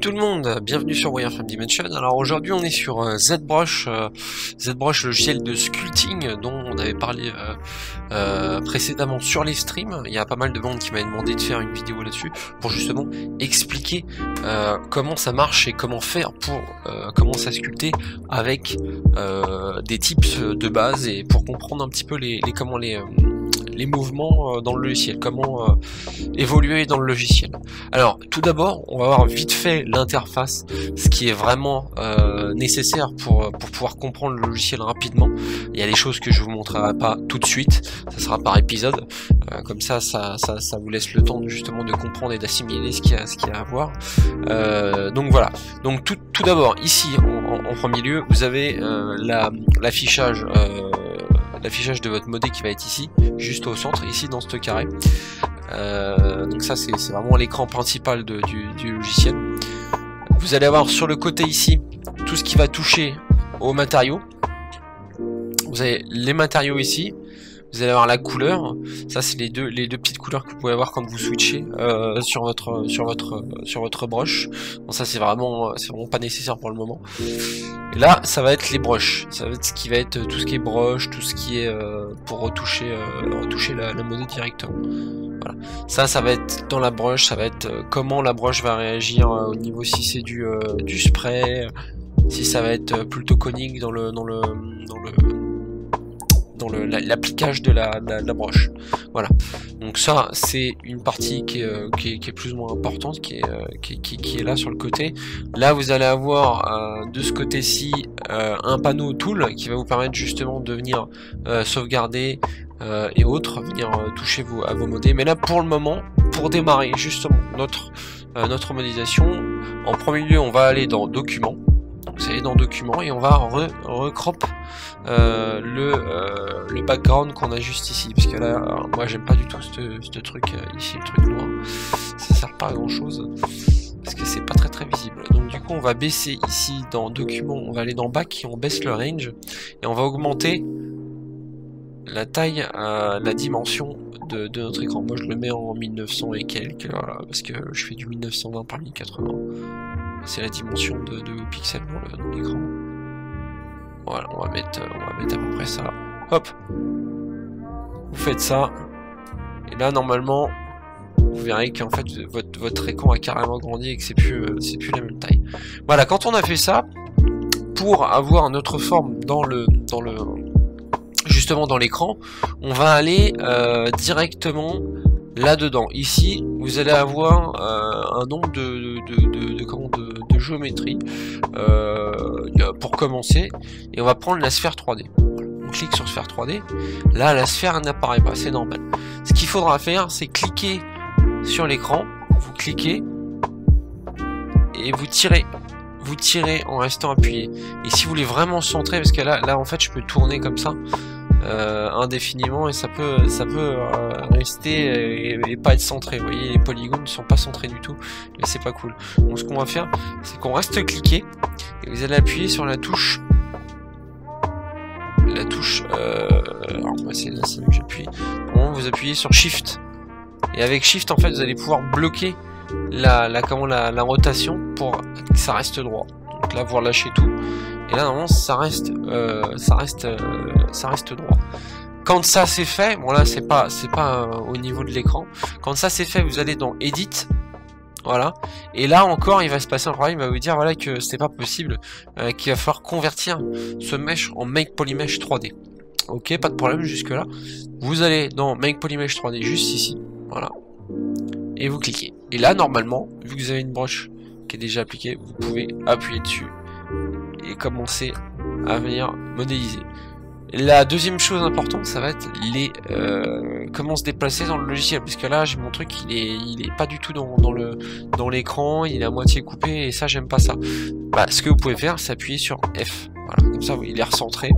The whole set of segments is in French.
tout le monde, bienvenue sur Wireframe Dimension. Alors aujourd'hui on est sur ZBrush, ZBrush logiciel de sculpting dont on avait parlé précédemment sur les streams. Il y a pas mal de monde qui m'a demandé de faire une vidéo là-dessus pour justement expliquer comment ça marche et comment faire pour commencer à sculpter avec des tips de base et pour comprendre un petit peu les mouvements dans le logiciel, comment évoluer dans le logiciel. Alors tout d'abord on va voir vite fait l'interface, ce qui est vraiment nécessaire pour pouvoir comprendre le logiciel rapidement. Il y a des choses que je vous montrerai pas tout de suite, ça sera par épisode, comme ça vous laisse le temps justement de comprendre et d'assimiler ce qu'il y a à voir. Donc voilà, donc tout d'abord ici en premier lieu vous avez l'affichage de votre modèle qui va être ici, juste au centre, ici dans ce carré. Donc ça c'est vraiment l'écran principal du logiciel. Vous allez avoir sur le côté ici tout ce qui va toucher aux matériaux. Vous avez les matériaux ici. Vous allez avoir la couleur, ça c'est les deux petites couleurs que vous pouvez avoir quand vous switchez sur votre brush. Bon, ça c'est vraiment pas nécessaire pour le moment. Et là ça va être les brushes, ça va être ce qui va être tout ce qui est brush, tout ce qui est pour retoucher la modèle directement. Voilà. Ça va être dans la brush, ça va être comment la brush va réagir au niveau si c'est du spray, si ça va être plutôt conique dans l'appliquage de la broche. Voilà, donc ça c'est une partie qui est plus ou moins importante, qui est là sur le côté. Là vous allez avoir de ce côté-ci un panneau tool qui va vous permettre justement de venir sauvegarder et autres, venir toucher à vos modèles. Mais là pour le moment, pour démarrer justement notre modélisation, en premier lieu on va aller dans documents. Donc vous allez dans documents et on va recrop le background qu'on a juste ici, parce que là moi j'aime pas du tout ce truc ici, le truc noir, ça sert pas à grand chose parce que c'est pas très visible. Donc du coup on va baisser ici dans documents, on va aller dans back et on baisse le range et on va augmenter la taille, la dimension de notre écran. Moi je le mets en 1900 et quelques, voilà, parce que je fais du 1920 par 1080. C'est la dimension de pixels dans l'écran. Voilà, on va mettre à peu près ça. Hop, vous faites ça, et là normalement, vous verrez qu'en fait votre écran a carrément grandi et que c'est plus la même taille. Voilà, quand on a fait ça, pour avoir notre forme justement dans l'écran, on va aller directement là-dedans. Ici, vous allez avoir un nombre de géométrie pour commencer, et on va prendre la sphère 3D. On clique sur sphère 3D. Là, la sphère n'apparaît pas, c'est normal. Ce qu'il faudra faire, c'est cliquer sur l'écran, vous cliquez et vous tirez en restant appuyé. Et si vous voulez vraiment centrer, parce que là en fait, je peux tourner comme ça. Indéfiniment, et ça peut rester et pas être centré. Vous voyez, les polygones ne sont pas centrés du tout, et c'est pas cool. Donc ce qu'on va faire, c'est qu'on reste cliqué et vous allez appuyer sur la touche alors moi c'est là que j'appuie. Bon, vous appuyez sur Shift, et avec Shift en fait vous allez pouvoir bloquer la rotation pour que ça reste droit. Donc là vous relâchez tout. Et là normalement ça reste droit. Quand ça c'est fait, bon là c'est pas au niveau de l'écran. Quand ça c'est fait, vous allez dans Edit, voilà. Et là encore il va se passer un problème, il va vous dire voilà que c'est pas possible, qu'il va falloir convertir ce mesh en Make Polymesh 3D. Ok, pas de problème jusque là. Vous allez dans Make Polymesh 3D juste ici, voilà. Et vous cliquez. Et là normalement, vu que vous avez une broche qui est déjà appliquée, vous pouvez appuyer dessus et commencer à venir modéliser. La deuxième chose importante, ça va être comment se déplacer dans le logiciel, parce que là j'ai mon truc, il est pas du tout dans l'écran, il est à moitié coupé, et ça j'aime pas ça. Bah, ce que vous pouvez faire, c'est appuyer sur F. Voilà, comme ça il est recentré.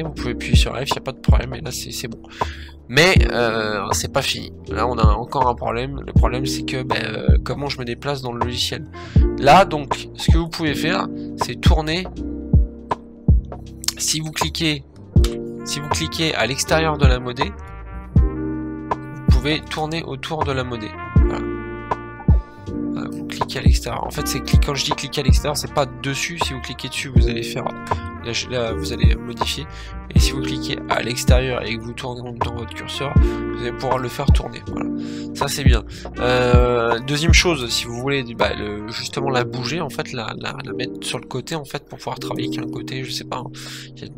Vous pouvez appuyer sur F, il n'y a pas de problème, et là c'est bon. Mais c'est pas fini. Là on a encore un problème. Le problème c'est que comment je me déplace dans le logiciel. Là donc ce que vous pouvez faire, c'est tourner. Si vous cliquez à l'extérieur de la modée, vous pouvez tourner autour de la modée. Voilà. Vous cliquez cliquer à l'extérieur. En fait, c'est quand je dis cliquer à l'extérieur, c'est pas dessus. Si vous cliquez dessus, vous allez faire là, vous allez modifier. Et si vous cliquez à l'extérieur et que vous tournez dans votre curseur, vous allez pouvoir le faire tourner. Voilà, ça c'est bien. Deuxième chose, si vous voulez justement la bouger, en fait, la mettre sur le côté, en fait, pour pouvoir travailler qu'un côté, je sais pas. Hein, il y a de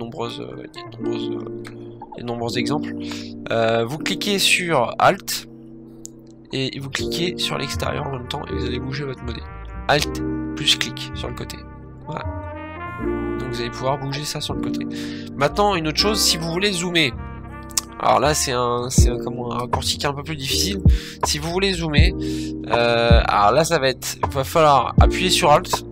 nombreux exemples. Vous cliquez sur Alt et vous cliquez sur l'extérieur en même temps et vous allez bouger votre modèle. Alt plus clic sur le côté. Voilà. Donc vous allez pouvoir bouger ça sur le côté. Maintenant, une autre chose, si vous voulez zoomer. Alors là, c'est un raccourci qui est un peu plus difficile. Si vous voulez zoomer, alors là, il va falloir appuyer sur Alt,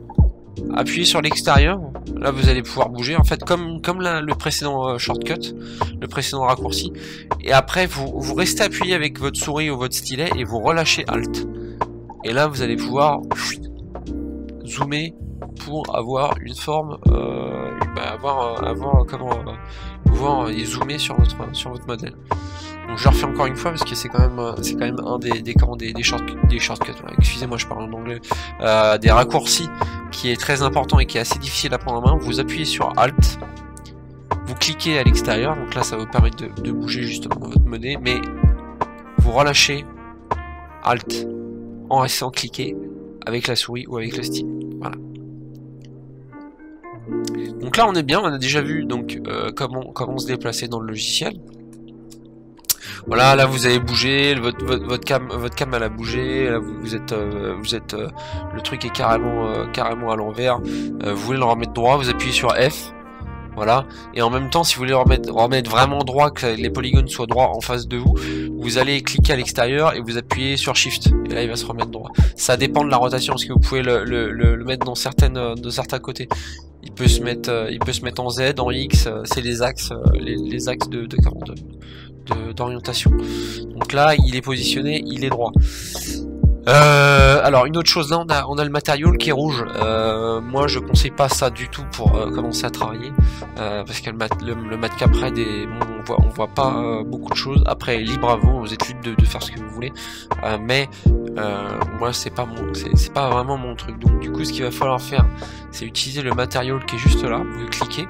appuyer sur l'extérieur. Là, vous allez pouvoir bouger, en fait, comme le précédent shortcut, le précédent raccourci. Et après, vous restez appuyé avec votre souris ou votre stylet et vous relâchez Alt. Et là, vous allez pouvoir zoomer pour avoir une forme, pouvoir y zoomer sur votre modèle. Donc je le refais encore une fois parce que c'est quand même un des shortcuts. Excusez-moi, je parle en anglais. Des raccourcis qui est très important et qui est assez difficile à prendre en main. Vous appuyez sur Alt, vous cliquez à l'extérieur, donc là ça va vous permettre de bouger justement votre monnaie, mais vous relâchez Alt en restant cliqué avec la souris ou avec le stick. Voilà. Donc là on est bien, on a déjà vu donc comment se déplacer dans le logiciel. Voilà, là vous avez bougé, votre cam elle a bougé, là vous êtes le truc est carrément à l'envers. Vous voulez le remettre droit, vous appuyez sur F. Voilà, et en même temps, si vous voulez remettre vraiment droit, que les polygones soient droits en face de vous, vous allez cliquer à l'extérieur et vous appuyez sur Shift, et là il va se remettre droit. Ça dépend de la rotation, parce que vous pouvez le mettre dans certains côtés. Il peut se mettre en Z, en X, c'est les axes, les axes d'orientation. Donc là, il est positionné, il est droit. Alors une autre chose, là on a le matériau qui est rouge. Moi je conseille pas ça du tout pour commencer à travailler, parce que le matcap red on voit pas beaucoup de choses. Après libre à vous êtes libre de faire ce que vous voulez, mais moi c'est pas vraiment mon truc. Donc du coup ce qu'il va falloir faire, c'est utiliser le matériau qui est juste là. Vous cliquez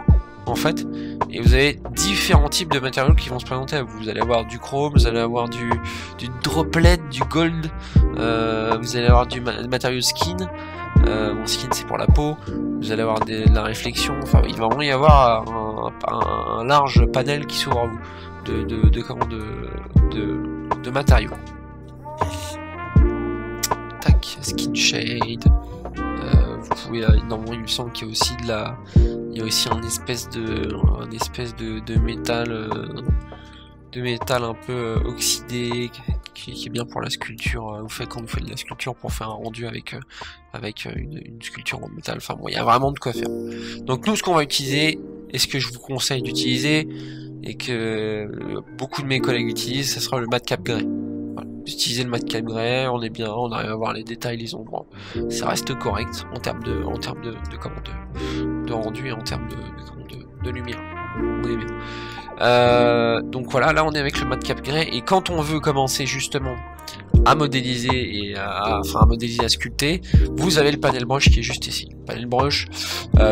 en fait, et vous avez différents types de matériaux qui vont se présenter à vous. Vous allez avoir du chrome, vous allez avoir du droplet, du gold, vous allez avoir du matériau skin. Bon, skin c'est pour la peau. Vous allez avoir de la réflexion. Enfin, il va vraiment y avoir un large panel qui s'ouvre à vous de matériaux. Tac, skin shade. Vous pouvez, normalement, il me semble qu'il y a aussi il y a aussi un espèce de métal un peu oxydé qui est bien pour la sculpture. Quand vous faites de la sculpture pour faire un rendu avec une sculpture en métal. Enfin bon, il y a vraiment de quoi faire. Donc nous, ce qu'on va utiliser, et ce que je vous conseille d'utiliser, et que beaucoup de mes collègues utilisent, ça sera le matcap grey. Voilà. Utiliser le matcap grey, on est bien, on arrive à voir les détails, les ombres. Ça reste correct en termes de rendu et en termes de lumière. On est bien. Donc voilà, là on est avec le matcap grey, et quand on veut commencer justement à modéliser et à sculpter, vous avez le panel brush qui est juste ici. Le panel brush,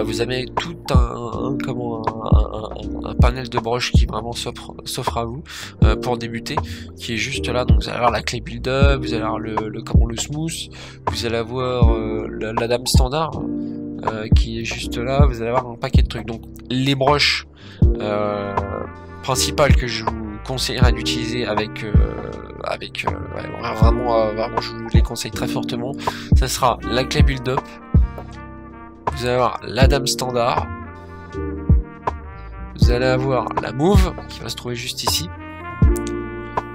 vous avez tout un panel de brush qui vraiment s'offre à vous pour débuter, qui est juste là. Donc vous allez avoir la clé build-up, vous allez avoir le smooth, vous allez avoir la dame standard qui est juste là, vous allez avoir un paquet de trucs. Donc les brushes principales que je vous conseillerais d'utiliser vraiment je vous les conseille très fortement, ça sera la clé build-up, vous allez avoir la dame standard, vous allez avoir la move qui va se trouver juste ici,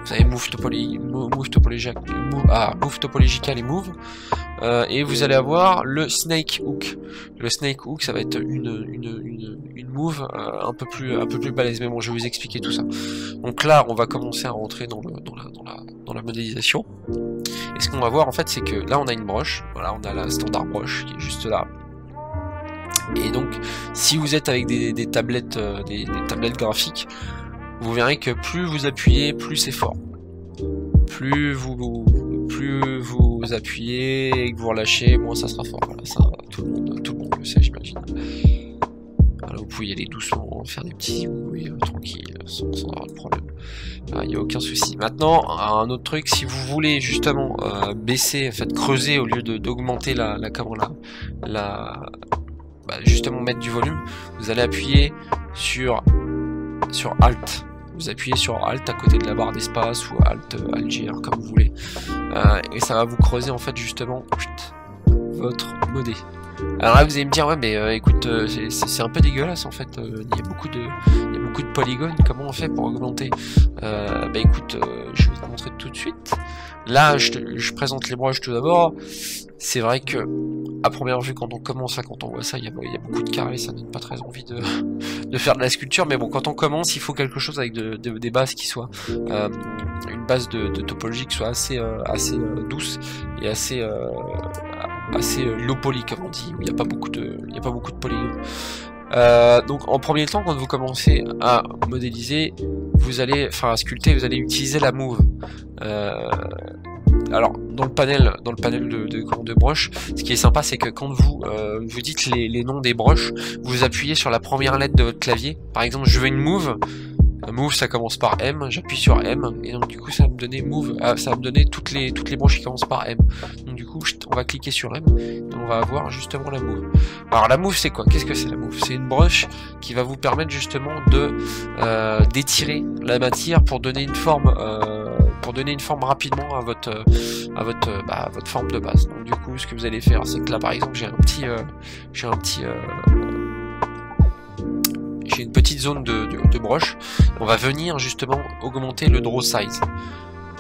vous avez move topological et move, et vous allez avoir le snake hook. Le snake hook, ça va être une move un peu plus balèze, mais bon, je vais vous expliquer tout ça. Donc là, on va commencer à rentrer dans la modélisation. Et ce qu'on va voir en fait, c'est que là, on a une broche. Voilà, on a la standard broche qui est juste là. Et donc, si vous êtes avec des tablettes graphiques, vous verrez que plus vous appuyez, plus c'est fort. Plus plus vous appuyez et que vous relâchez, moins ça sera fort. Voilà, ça, tout le monde le sait, j'imagine. Voilà, vous pouvez y aller doucement, faire des petits oui, tranquille, sans avoir de problème. Il n'y a aucun souci. Maintenant, un autre truc, si vous voulez justement baisser, en fait, creuser au lieu d'augmenter justement mettre du volume, vous allez appuyer sur Alt. Vous appuyez sur Alt à côté de la barre d'espace ou Alt GR comme vous voulez, et ça va vous creuser en fait justement votre modé. Alors là vous allez me dire ouais mais écoute c'est un peu dégueulasse en fait, il y a beaucoup de polygones, comment on fait pour augmenter? Bah écoute, je vais te montrer tout de suite. Là je présente les brushes tout d'abord. C'est vrai que à première vue quand on commence, quand on voit ça, il y a beaucoup de carrés, ça donne pas très envie de faire de la sculpture, mais bon, quand on commence il faut quelque chose avec des bases qui soient une base de topologie qui soit assez douce et assez low poly comme on dit, où il n'y a pas beaucoup de polygones. Donc en premier temps, quand vous commencez à modéliser, vous allez, enfin à sculpter, vous allez utiliser la move. Alors dans le panel de brush, ce qui est sympa, c'est que quand vous dites les noms des brushes, vous appuyez sur la première lettre de votre clavier. Par exemple, je veux une move. Move, ça commence par M, j'appuie sur M, et donc du coup ça va me donner move, ça va me donner toutes les brushes qui commencent par M. Donc du coup on va cliquer sur M et on va avoir justement la move. Alors la move c'est quoi? Qu'est-ce que c'est la move? C'est une brush qui va vous permettre justement de d'étirer la matière pour donner une forme rapidement à votre forme de base. Donc du coup ce que vous allez faire, c'est que là par exemple j'ai une petite zone de brush. On va venir justement augmenter le draw size.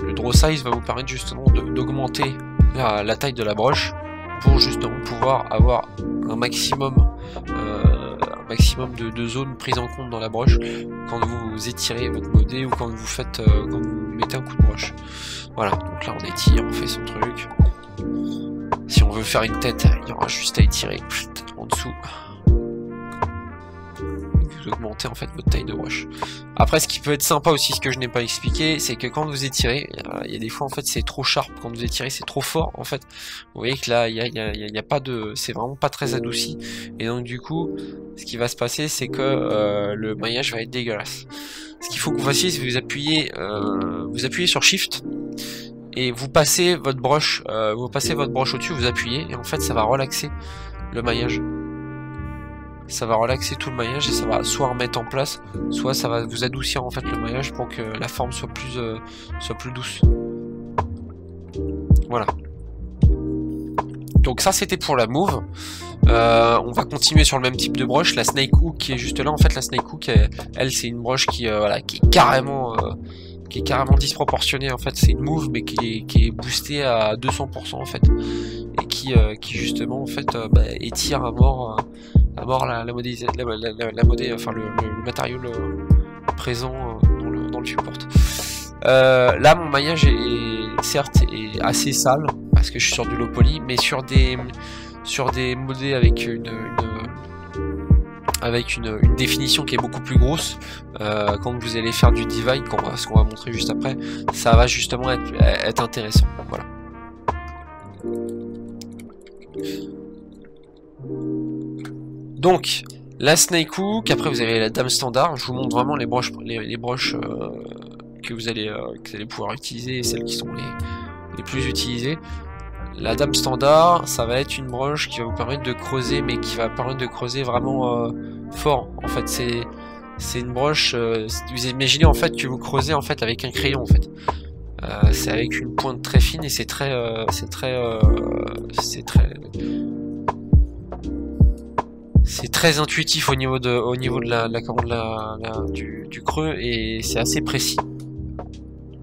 Le draw size va vous permettre justement d'augmenter la taille de la broche pour justement pouvoir avoir un maximum de zones prises en compte dans la broche quand vous étirez votre modé ou quand vous mettez un coup de broche. Voilà, donc là on étire, on fait son truc. Si on veut faire une tête, il y aura juste à étirer en dessous. Augmenter en fait votre taille de brush. Après ce qui peut être sympa aussi, ce que je n'ai pas expliqué, c'est que quand vous étirez, il y a des fois en fait c'est trop sharp, quand vous étirez c'est trop fort en fait. Vous voyez que là il y a pas de, c'est vraiment pas très adouci, et donc du coup ce qui va se passer c'est que le maillage va être dégueulasse. Ce qu'il faut que vous fassiez, c'est que vous appuyez sur Shift et vous passez votre broche au-dessus, vous appuyez et en fait ça va relaxer le maillage. Ça va relaxer tout le maillage et ça va soit remettre en place, soit ça va vous adoucir en fait le maillage pour que la forme soit plus douce. Voilà. Donc ça c'était pour la move. On va continuer sur le même type de broche, la snake hook qui est juste là. En fait la snake hook, elle c'est une broche qui est carrément disproportionnée en fait. C'est une move mais qui est boostée à 200% en fait, et qui justement en fait étire à mort le matériau présent dans le support. Là mon maillage est certes assez sale parce que je suis sur du low poly, mais sur des modés avec une définition qui est beaucoup plus grosse, quand vous allez faire du divide, ce qu'on va montrer juste après, ça va justement être intéressant. Voilà. Donc la snake hook, après vous avez la dame standard. Je vous montre vraiment les broches que vous allez pouvoir utiliser, et celles qui sont les plus utilisées. La dame standard, ça va être une broche qui va vous permettre de creuser, mais qui va permettre de creuser vraiment fort. En fait, c'est une broche. Vous imaginez en fait que vous creusez en fait avec un crayon en fait. C'est avec une pointe très fine et c'est très intuitif au niveau du creux, et c'est assez précis.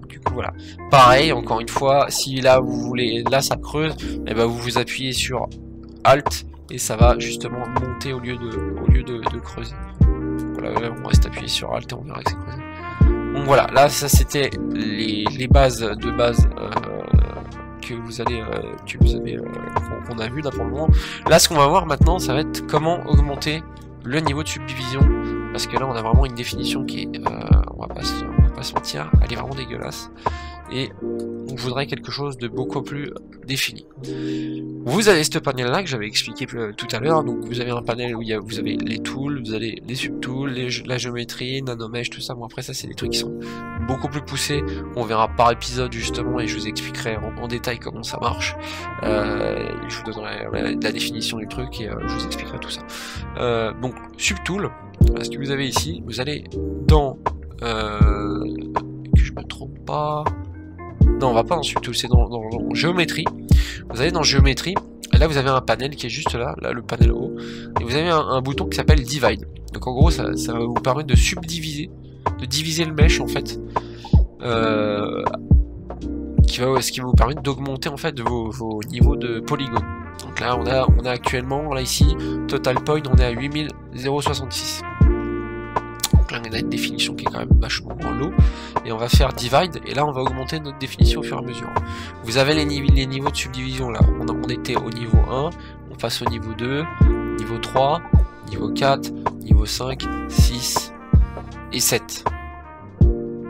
Du coup voilà. Pareil, encore une fois, si là ça creuse, et ben vous appuyez sur Alt et ça va justement monter au lieu de creuser. Voilà, là, on reste appuyé sur Alt et on verra que c'est creusé. Donc voilà, là ça c'était les bases qu'on a vu là pour le moment. Là ce qu'on va voir maintenant, ça va être comment augmenter le niveau de subdivision, parce que là on a vraiment une définition qui est on va pas se mentir, elle est vraiment dégueulasse, et on voudrait quelque chose de beaucoup plus défini. Vous avez ce panel là que j'avais expliqué tout à l'heure, donc vous avez un panel où vous avez les tools, vous avez les subtools, la géométrie, nanomesh, tout ça. Bon après ça c'est des trucs qui sont beaucoup plus poussés, on verra par épisode justement et je vous expliquerai en détail comment ça marche. Je vous donnerai la définition du truc et je vous expliquerai tout ça. Donc subtool, ce que vous avez ici, vous allez dans que je me trompe pas. Non, on va pas dans subtool, c'est dans géométrie. Vous allez dans géométrie, et là vous avez un panel qui est juste là, le panel haut, et vous avez un bouton qui s'appelle divide. Donc en gros, ça va vous permettre de subdiviser, de diviser le mesh en fait, ce qui va vous permettre d'augmenter en fait vos niveaux de polygone. Donc là, on a actuellement, là ici, total point, on est à 8066. Là, on a une définition qui est quand même vachement low, et on va faire divide, et là on va augmenter notre définition au fur et à mesure. Vous avez les niveaux de subdivision là, on était au niveau 1, on passe au niveau 2, niveau 3, niveau 4, niveau 5, 6 et 7.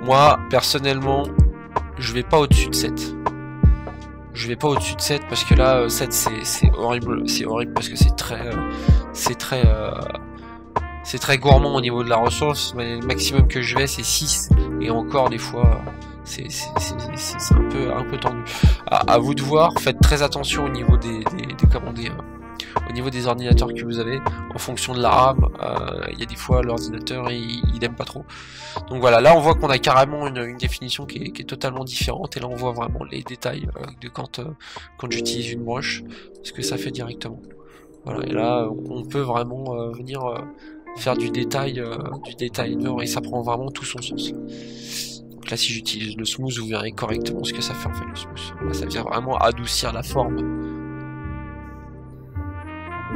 Moi, personnellement, je vais pas au-dessus de 7. Je vais pas au-dessus de 7 parce que là, 7 c'est horrible parce que c'est très gourmand au niveau de la ressource, mais le maximum que je vais c'est 6, et encore des fois c'est un peu tendu. À vous de voir, faites très attention au niveau au niveau des ordinateurs que vous avez, en fonction de la RAM, il y a des fois l'ordinateur il aime pas trop. Donc voilà, là on voit qu'on a carrément une définition qui est totalement différente, et là on voit vraiment les détails de quand j'utilise une broche, ce que ça fait directement. Voilà, et là on peut vraiment venir faire du détail et ça prend vraiment tout son sens. Donc là si j'utilise le smooth, vous verrez correctement ce que ça fait en fait le smooth. Là ça vient vraiment adoucir la forme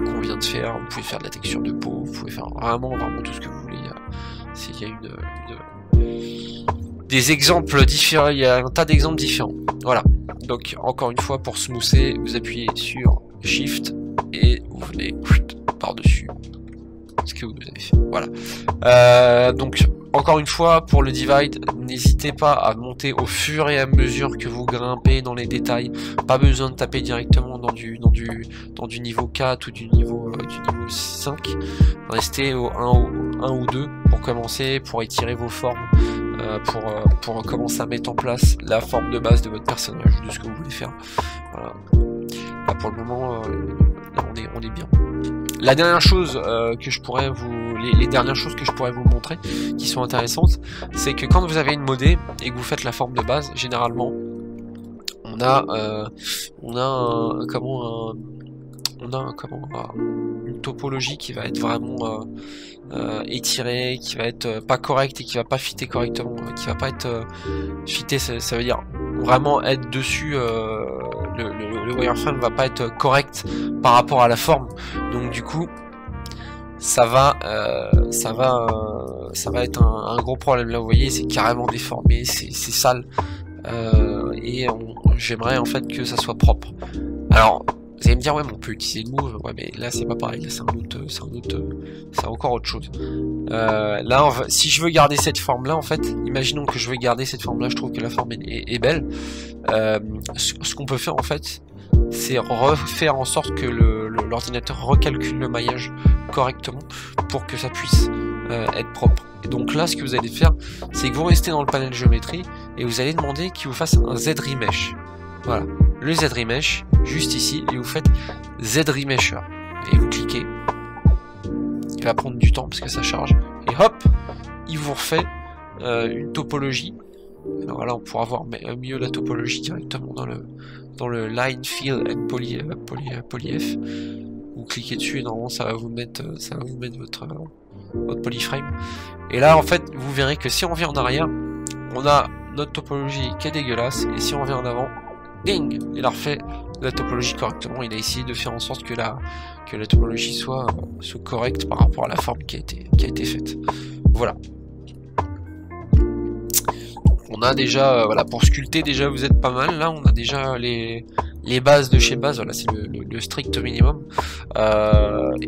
qu'on vient de faire. Vous pouvez faire de la texture de peau, vous pouvez faire vraiment tout ce que vous voulez. Il y a des exemples différents, il y a un tas d'exemples différents. Voilà, donc encore une fois pour smoother, vous appuyez sur Shift et vous venez par-dessus ce que vous avez fait. Voilà. Donc encore une fois pour le divide, n'hésitez pas à monter au fur et à mesure que vous grimpez dans les détails. Pas besoin de taper directement dans du niveau 4 ou du niveau 5. Restez au 1 ou 2 pour commencer, pour étirer vos formes, pour commencer à mettre en place la forme de base de votre personnage ou de ce que vous voulez faire. Voilà. Là pour le moment, là, on est bien. La dernière chose que je pourrais les dernières choses que je pourrais vous montrer qui sont intéressantes, c'est que quand vous avez une modée et que vous faites la forme de base, généralement on a une topologie qui va être vraiment étirée, qui va être pas correcte et qui va pas fitter correctement, qui va pas être fitté, ça veut dire vraiment être dessus, le wireframe va pas être correct par rapport à la forme, donc du coup ça va être un gros problème. Là vous voyez c'est carrément déformé, c'est sale, et j'aimerais en fait que ça soit propre. Alors vous allez me dire ouais mais on peut utiliser le move, ouais mais là c'est pas pareil, là c'est encore autre chose. Là si je veux garder cette forme là, en fait imaginons que je veux garder cette forme là, je trouve que la forme est belle. Ce qu'on peut faire en fait, c'est refaire en sorte que l'ordinateur recalcule le maillage correctement pour que ça puisse être propre. Et donc là ce que vous allez faire, c'est que vous restez dans le panel géométrie et vous allez demander qu'il vous fasse un Z-Remesh. Voilà, le Z-Remesh, juste ici, et vous faites Z-Remesher. Et vous cliquez. Il va prendre du temps parce que ça charge. Et hop, il vous refait une topologie. Alors là, on pourra voir mieux la topologie directement dans le Line, Fill and Polyf. Vous cliquez dessus et normalement ça va vous mettre votre polyframe. Et là, en fait, vous verrez que si on revient en arrière, on a notre topologie qui est dégueulasse, et si on revient en avant, ding, il a refait la topologie correctement. Il a essayé de faire en sorte que la topologie soit correcte par rapport à la forme qui a été faite. Voilà. On a déjà, voilà, pour sculpter déjà vous êtes pas mal. Là on a déjà les bases de chez base. Voilà, c'est le strict minimum.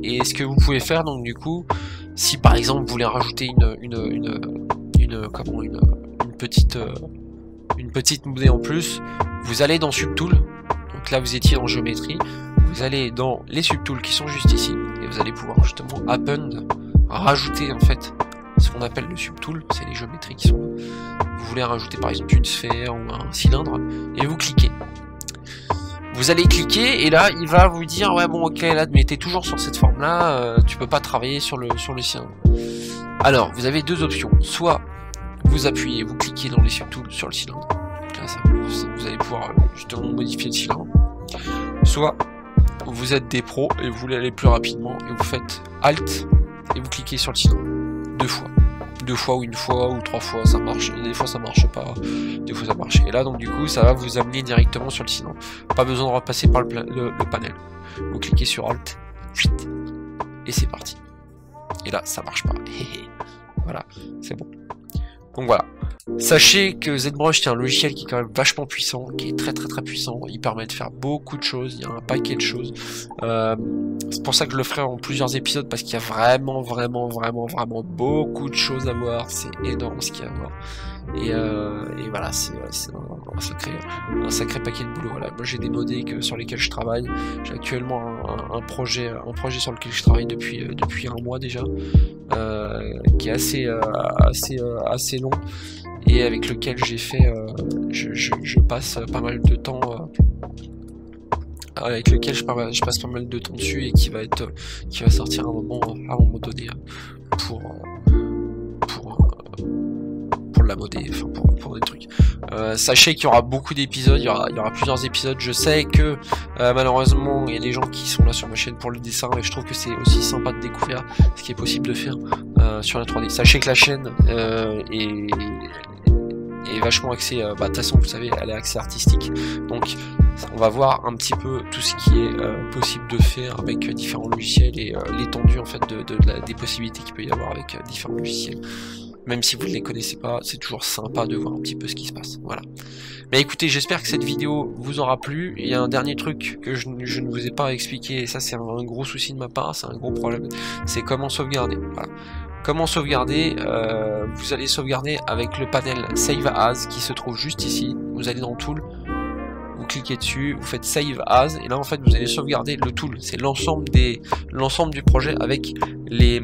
Et ce que vous pouvez faire, donc du coup, si par exemple vous voulez rajouter une petite une petite monnaie en plus, vous allez dans Subtool, donc là vous étiez en géométrie, vous allez dans les Subtools qui sont juste ici, et vous allez pouvoir justement append, rajouter en fait ce qu'on appelle le Subtool, c'est les géométries qui sont là. Vous voulez rajouter par exemple une sphère ou un cylindre, et vous cliquez. Vous allez cliquer et là il va vous dire ouais bon ok là mais t'es toujours sur cette forme là, tu peux pas travailler sur le cylindre. Alors vous avez deux options, soit vous appuyez, vous cliquez dans les Subtools sur le cylindre, donc là ça, vous allez pouvoir justement modifier le cylindre, soit vous êtes des pros et vous voulez aller plus rapidement et vous faites Alt et vous cliquez sur le cylindre deux fois ou une fois ou trois fois, ça marche, et des fois ça marche pas, des fois ça marche, et là donc du coup ça va vous amener directement sur le cylindre, pas besoin de repasser par le panel, vous cliquez sur Alt, et c'est parti, et là ça marche pas, voilà, c'est bon. Donc voilà, sachez que ZBrush c'est un logiciel qui est quand même vachement puissant, qui est très puissant, il permet de faire beaucoup de choses, il y a un paquet de choses, c'est pour ça que je le ferai en plusieurs épisodes, parce qu'il y a vraiment beaucoup de choses à voir, c'est énorme ce qu'il y a à voir, et voilà, c'est un sacré paquet de boulot. Voilà, moi j'ai des modés sur lesquels je travaille, j'ai actuellement un projet sur lequel je travaille depuis un mois déjà, qui est assez long, et avec lequel j'ai fait je passe pas mal de temps avec lequel je passe pas mal de temps dessus, et qui va sortir à un moment donné pour la modée, enfin pour des trucs. Sachez qu'il y aura beaucoup d'épisodes, il y aura plusieurs épisodes. Je sais que malheureusement il y a des gens qui sont là sur ma chaîne pour le dessin, et je trouve que c'est aussi sympa de découvrir ce qui est possible de faire sur la 3D. Sachez que la chaîne est vachement axée, de toute façon vous savez elle est axée artistique, donc on va voir un petit peu tout ce qui est possible de faire avec différents logiciels, et l'étendue en fait des possibilités qu'il peut y avoir avec différents logiciels. Même si vous ne les connaissez pas, c'est toujours sympa de voir un petit peu ce qui se passe. Voilà. Mais écoutez, j'espère que cette vidéo vous aura plu. Il y a un dernier truc que je ne vous ai pas expliqué, et ça c'est un gros souci de ma part, c'est un gros problème, c'est comment sauvegarder. Voilà. Comment sauvegarder, vous allez sauvegarder avec le panel Save As qui se trouve juste ici. Vous allez dans Tool, vous cliquez dessus, vous faites Save As, et là en fait vous allez sauvegarder le tool, c'est l'ensemble du projet avec les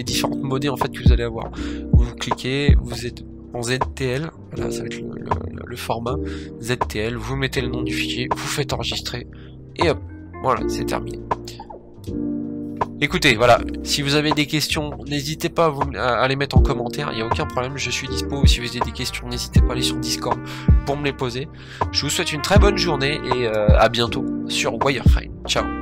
différentes modées en fait que vous allez avoir. Vous cliquez, vous êtes en ZTL, voilà, ça va être le format ZTL, vous mettez le nom du fichier, vous faites enregistrer, et hop, voilà, c'est terminé. Écoutez, voilà, si vous avez des questions, n'hésitez pas à les mettre en commentaire, il n'y a aucun problème, je suis dispo. Si vous avez des questions, n'hésitez pas à aller sur Discord pour me les poser. Je vous souhaite une très bonne journée, et à bientôt sur Wireframe. Ciao.